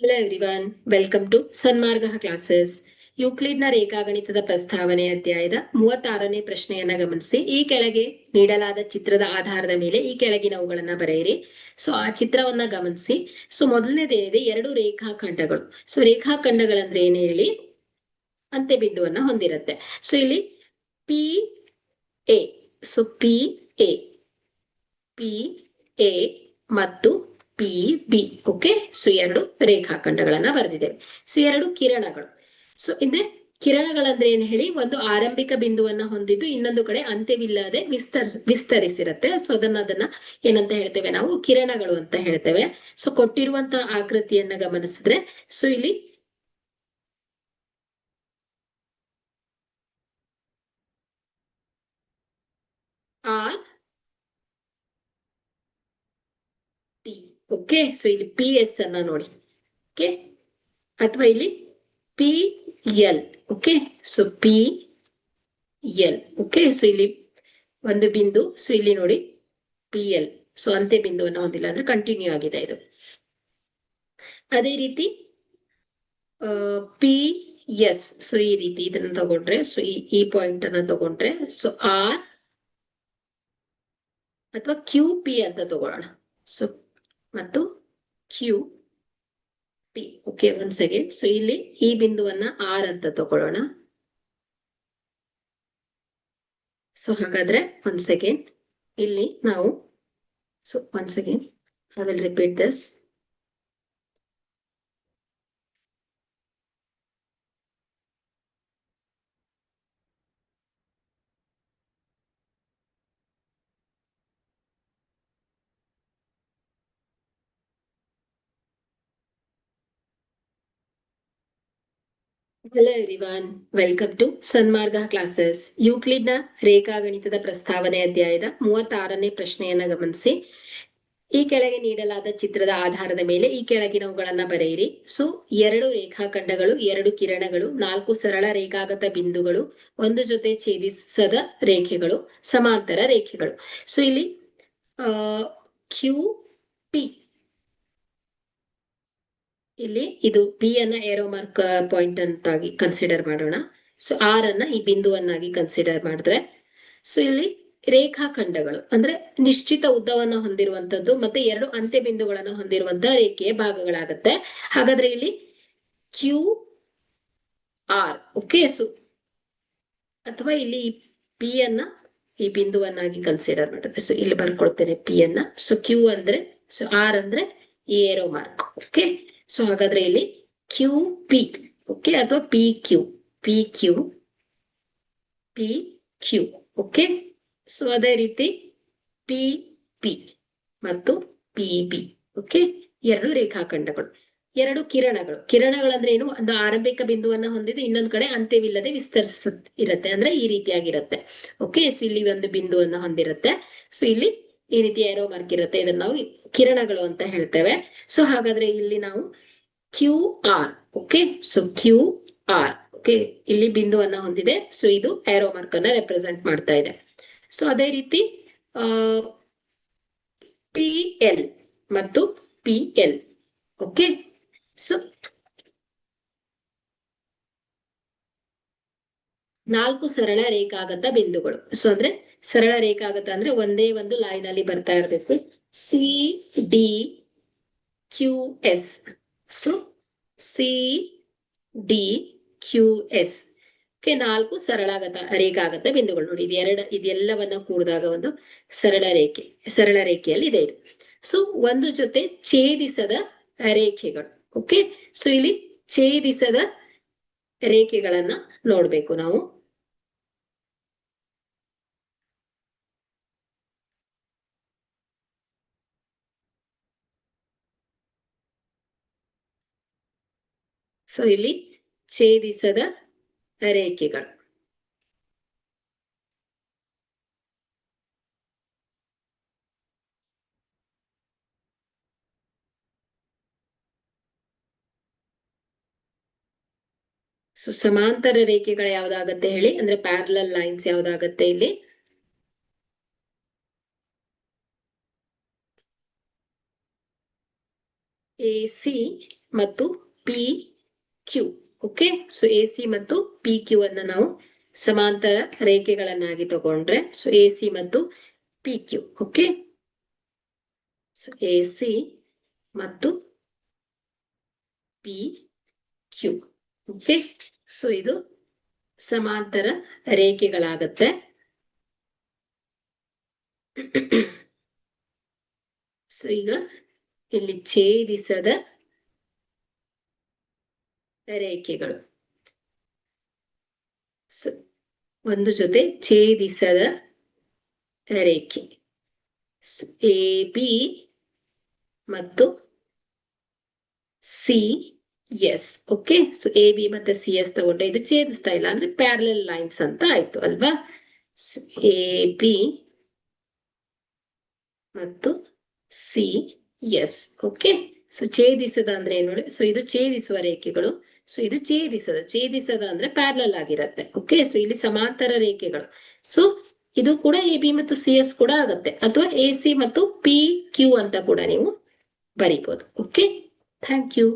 Hello everyone, welcome to Sanmarga classes. ಯೂಕ್ಲಿಡ್ನ ರೇಖಾಗಣಿತದ ಪ್ರಸ್ತಾವನೆ ಅಧ್ಯಾಯದ 36ನೇ ಪ್ರಶ್ನೆಯನ್ನ ಗಮನಿಸಿ. ಈ ಕೆಳಗೆ ನೀಡಲಾದ ಚಿತ್ರದ ಆಧಾರದ ಮೇಲೆ ಈ ಕೆಳಗಿನವುಗಳನ್ನ ಬರೆಯಿರಿ. ಸೊ ಆ ಚಿತ್ರವನ್ನ ಗಮನಿಸಿ. ಸೊ ಮೊದಲನೇದೇನಿದೆ, ಎರಡು ರೇಖಾಖಂಡಗಳು. ಸೊ ರೇಖಾಖಂಡಗಳಂದ್ರೆ ಏನ್ ಹೇಳಿ, ಅಂತ್ಯಬಿಂದುವನ್ನ ಹೊಂದಿರುತ್ತೆ. ಸೊ ಇಲ್ಲಿ P A, so P A, P A ಮತ್ತು ಪಿ ಬಿ. ಓಕೆ, ಸೊ ಎರಡು ರೇಖಾಖಂಡಗಳನ್ನ ಬರೆದಿದ್ದೇವೆ. ಸೊ ಎರಡು ಕಿರಣಗಳು. ಸೊ ಅಂದ್ರೆ ಕಿರಣಗಳಂದ್ರೆ ಏನ್ ಹೇಳಿ, ಒಂದು ಆರಂಭಿಕ ಬಿಂದುವನ್ನ ಹೊಂದಿದ್ದು ಇನ್ನೊಂದು ಕಡೆ ಅಂತ್ಯವಿಲ್ಲದೆ ವಿಸ್ತರಿಸಿರತ್ತೆ. ಸೊ ಅದನ್ನ ಏನಂತ ಹೇಳ್ತೇವೆ ನಾವು, ಕಿರಣಗಳು ಅಂತ ಹೇಳ್ತೇವೆ. ಸೊ ಕೊಟ್ಟಿರುವಂತಹ ಆಕೃತಿಯನ್ನ ಗಮನಿಸಿದ್ರೆ, ಸೊ ಇಲ್ಲಿ ಆರ್ ಟಿ. ಓಕೆ, ಸೊ ಇಲ್ಲಿ ಪಿ ಎಸ್ ಅನ್ನ ನೋಡಿ. ಓಕೆ, ಅಥವಾ ಇಲ್ಲಿ P L. Okay, so P L. Okay, so ಇಲ್ಲಿ ಒಂದು ಬಿಂದು. ಸೊ ಇಲ್ಲಿ ನೋಡಿ ಪಿ ಎಲ್. ಸೊ ಅಂತ್ಯ ಬಿಂದುವನ್ನು ಹೊಂದಿಲ್ಲ, ಅಂದ್ರೆ ಕಂಟಿನ್ಯೂ ಆಗಿದೆ ಇದು. ಅದೇ ರೀತಿ ಪಿ ಎಸ್. ಸೊ ಈ ರೀತಿ ಇದನ್ನ ತಗೊಂಡ್ರೆ, ಸೊ ಈ ಪಾಯಿಂಟ್ ಅನ್ನ ತಗೊಂಡ್ರೆ, ಸೊ ಆರ್ ಅಥವಾ ಕ್ಯೂ ಪಿ ಅಂತ ತಗೊಳ್ಳೋಣ. ಸೊ ಮತ್ತು ಕ್ಯೂ ಪಿ. ಓಕೆ, ಒಂದ್ ಸೆಕೆಂಡ್. ಸೊ ಇಲ್ಲಿ ಈ ಬಿಂದುವನ್ನ ಆರ್ ಅಂತ ತಗೊಳ್ಳೋಣ. ಸೊ ಹಾಗಾದ್ರೆ ಒಂದ್ ಸೆಕೆಂಡ್, ಇಲ್ಲಿ ನಾವು, so once again I will repeat this. Hello everyone, welcome to Sanmarga classes. ಯೂಕ್ಲಿಡ್ನ ರೇಖಾಗಣಿತದ ಪ್ರಸ್ತಾವನೆ ಅಧ್ಯಾಯದ 36ನೇ ಪ್ರಶ್ನೆಯನ್ನ ಗಮನಿಸಿ. ಈ ಕೆಳಗೆ ನೀಡಲಾದ ಚಿತ್ರದ ಆಧಾರದ ಮೇಲೆ ಈ ಕೆಳಗಿನವುಗಳನ್ನ ಬರೆಯಿರಿ. ಸೊ ಎರಡು ರೇಖಾಖಂಡಗಳು, ಎರಡು ಕಿರಣಗಳು, 4 ಸರಳ ರೇಖಾಗತ ಬಿಂದುಗಳು, ಒಂದು ಜೊತೆ ಛೇದಿಸದ ರೇಖೆಗಳು, ಸಮಾಂತರ ರೇಖೆಗಳು. ಸೊ ಇಲ್ಲಿ ಕ್ಯೂ ಪಿ, ಇಲ್ಲಿ ಇದು ಪಿ ಅನ್ನ ಏರೋ ಮಾರ್ಕ್ ಪಾಯಿಂಟ್ ಅಂತಾಗಿ ಕನ್ಸಿಡರ್ ಮಾಡೋಣ. ಸೊ ಆರ್ ಅನ್ನ ಈ ಬಿಂದುವನ್ನಾಗಿ ಕನ್ಸಿಡರ್ ಮಾಡಿದ್ರೆ, ಸೊ ಇಲ್ಲಿ ರೇಖಾಖಂಡಗಳು ಅಂದ್ರೆ ನಿಶ್ಚಿತ ಉದ್ದವನ್ನು ಹೊಂದಿರುವಂತದ್ದು ಮತ್ತೆ ಎರಡು ಅಂತ್ಯ ಬಿಂದುಗಳನ್ನು ಹೊಂದಿರುವಂತಹ ರೇಖೆಯ ಭಾಗಗಳಾಗತ್ತೆ. ಹಾಗಾದ್ರೆ ಇಲ್ಲಿ ಕ್ಯೂ ಆರ್. ಓಕೆ, ಸೊ ಅಥವಾ ಇಲ್ಲಿ ಪಿ ಅನ್ನ ಈ ಬಿಂದುವನ್ನಾಗಿ ಕನ್ಸಿಡರ್ ಮಾಡಿದ್ರೆ, ಸೊ ಇಲ್ಲಿ ಬರ್ಕೊಳ್ತೇನೆ ಪಿ ಅನ್ನ. ಸೊ ಕ್ಯೂ ಅಂದ್ರೆ, ಸೊ ಆರ್ ಅಂದ್ರೆ ಈ ಏರೋ ಮಾರ್ಕ್. ಓಕೆ, ಸೊ ಹಾಗಾದ್ರೆ ಇಲ್ಲಿ ಕ್ಯೂ ಪಿ. ಓಕೆ, ಅಥವಾ P Q, P Q, P Q. Okay, so ಅದೇ ರೀತಿ ಪಿ ಪಿ ಮತ್ತು ಪಿ ಬಿ. ಓಕೆ, ಎರಡು ರೇಖಾಖಂಡಗಳು. ಎರಡು ಕಿರಣಗಳು. ಕಿರಣಗಳಂದ್ರೆ ಏನು, ಒಂದು ಆರಂಭಿಕ ಬಿಂದುವನ್ನ ಹೊಂದಿದ್ದು ಇನ್ನೊಂದು ಕಡೆ ಅಂತ್ಯವಿಲ್ಲದೆ ಇರತ್ತೆ, ಅಂದ್ರೆ ಈ ರೀತಿಯಾಗಿರುತ್ತೆ. ಓಕೆ, ಸೊ ಇಲ್ಲಿ ಒಂದು ಬಿಂದುವನ್ನ ಹೊಂದಿರುತ್ತೆ. ಸೊ ಇಲ್ಲಿ ಈ ರೀತಿ ಏರೋ ಮಾರ್ಕ್ ಇರುತ್ತೆ. ಇದನ್ನ ನಾವು ಕಿರಣಗಳು ಅಂತ ಹೇಳ್ತೇವೆ. ಸೊ ಹಾಗಾದ್ರೆ ಇಲ್ಲಿ ನಾವು Q R. Okay, so Q R. Okay, ಇಲ್ಲಿ ಬಿಂದುವನ್ನ ಹೊಂದಿದೆ. ಸೊ ಇದು ಏರೋ ಮಾರ್ಕ್ ಅನ್ನ ರೆಪ್ರೆಸೆಂಟ್ ಮಾಡ್ತಾ ಇದೆ. ಸೊ ಅದೇ ರೀತಿ ಪಿ ಎಲ್ ಮತ್ತು ಪಿ ಎಲ್. ಓಕೆ, ಸೊ 4 ಸರಳ ರೇಖಾಗತ ಬಿಂದುಗಳು. ಸೊ ಅಂದ್ರೆ ಸರಳ ರೇಖಾಗತ ಅಂದ್ರೆ ಒಂದೇ ಒಂದು ಲೈನ್ ಅಲ್ಲಿ ಬರ್ತಾ ಇರಬೇಕು. C D Q S. So C D Q S. Okay, 4 ರೇಖಾಗತ ಬಿಂದುಗಳು ನೋಡಿ. ಇದೆಲ್ಲವನ್ನ ಕೂಡಿದಾಗ ಒಂದು ಸರಳ ರೇಖೆಯಲ್ಲಿ ಇದೆ ಇದು. ಸೊ ಒಂದು ಜೊತೆ ಛೇದಿಸದ ರೇಖೆಗಳು. ಓಕೆ, ಸೊ ಇಲ್ಲಿ ಛೇದಿಸದ ರೇಖೆಗಳನ್ನ ನೋಡ್ಬೇಕು ನಾವು. ಸೊ ಇಲ್ಲಿ ಛೇದಿಸದ ರೇಖೆಗಳು. ಸೊ ಸಮಾಂತರ ರೇಖೆಗಳು ಯಾವ್ದಾಗತ್ತೆ ಹೇಳಿ, ಅಂದ್ರೆ ಪ್ಯಾರಲಲ್ ಲೈನ್ಸ್ ಯಾವ್ದಾಗತ್ತೆ ಇಲ್ಲಿ, ಎ ಸಿ ಮತ್ತು P Q. Okay, so A C ಮತ್ತು ಪಿ ಕ್ಯೂ ಅನ್ನ ನಾವು ಸಮಾಂತರ ರೇಖೆಗಳನ್ನಾಗಿ ತಗೊಂಡ್ರೆ ಸೊ ಎ ಸಿ ಮತ್ತು P Q. Okay, so A C ಮತ್ತು ಪಿ ಕ್ಯೂ. ಓಕೆ, ಸೊ ಇದು ಸಮಾಂತರ ರೇಖೆಗಳಾಗತ್ತೆ. ಸೊ ಈಗ ಇಲ್ಲಿ ಛೇದಿಸದ ರೇಖೆಗಳು, ಒಂದು ಜೊತೆ ಛೇದಿಸದ ರೇಖೆ ಎ ಬಿ ಮತ್ತು C S. Okay, so A B ಮತ್ತೆ ಸಿ ಎಸ್ ತಗೊಂಡ್ರೆ ಇದು ಛೇದಿಸ್ತಾ ಇಲ್ಲ ಅಂದ್ರೆ ಪ್ಯಾರಲಲ್ ಲೈನ್ಸ್ ಅಂತ ಆಯ್ತು ಅಲ್ವಾ. ಎ ಬಿ ಮತ್ತು ಸಿ ಎಸ್. ಓಕೆ, ಸೊ ಛೇದಿಸದ ಅಂದ್ರೆ ಏನು ನೋಡಿ, ಸೊ ಇದು ಛೇದಿಸುವ ರೇಖೆಗಳು, ಸೊ ಇದು ಛೇದಿಸದ ಅಂದ್ರೆ ಪ್ಯಾರಲಲ್ ಆಗಿರತ್ತೆ. ಓಕೆ, ಸೊ ಇಲ್ಲಿ ಸಮಾಂತರ ರೇಖೆಗಳು. ಸೊ ಇದು ಕೂಡ ಎ ಬಿ ಮತ್ತು ಸಿ ಎಸ್ ಕೂಡ ಆಗತ್ತೆ, ಅಥವಾ ಎ ಸಿ ಮತ್ತು ಪಿ ಕ್ಯೂ ಅಂತ ಕೂಡ ನೀವು ಬರೀಬಹುದು. Okay, thank you.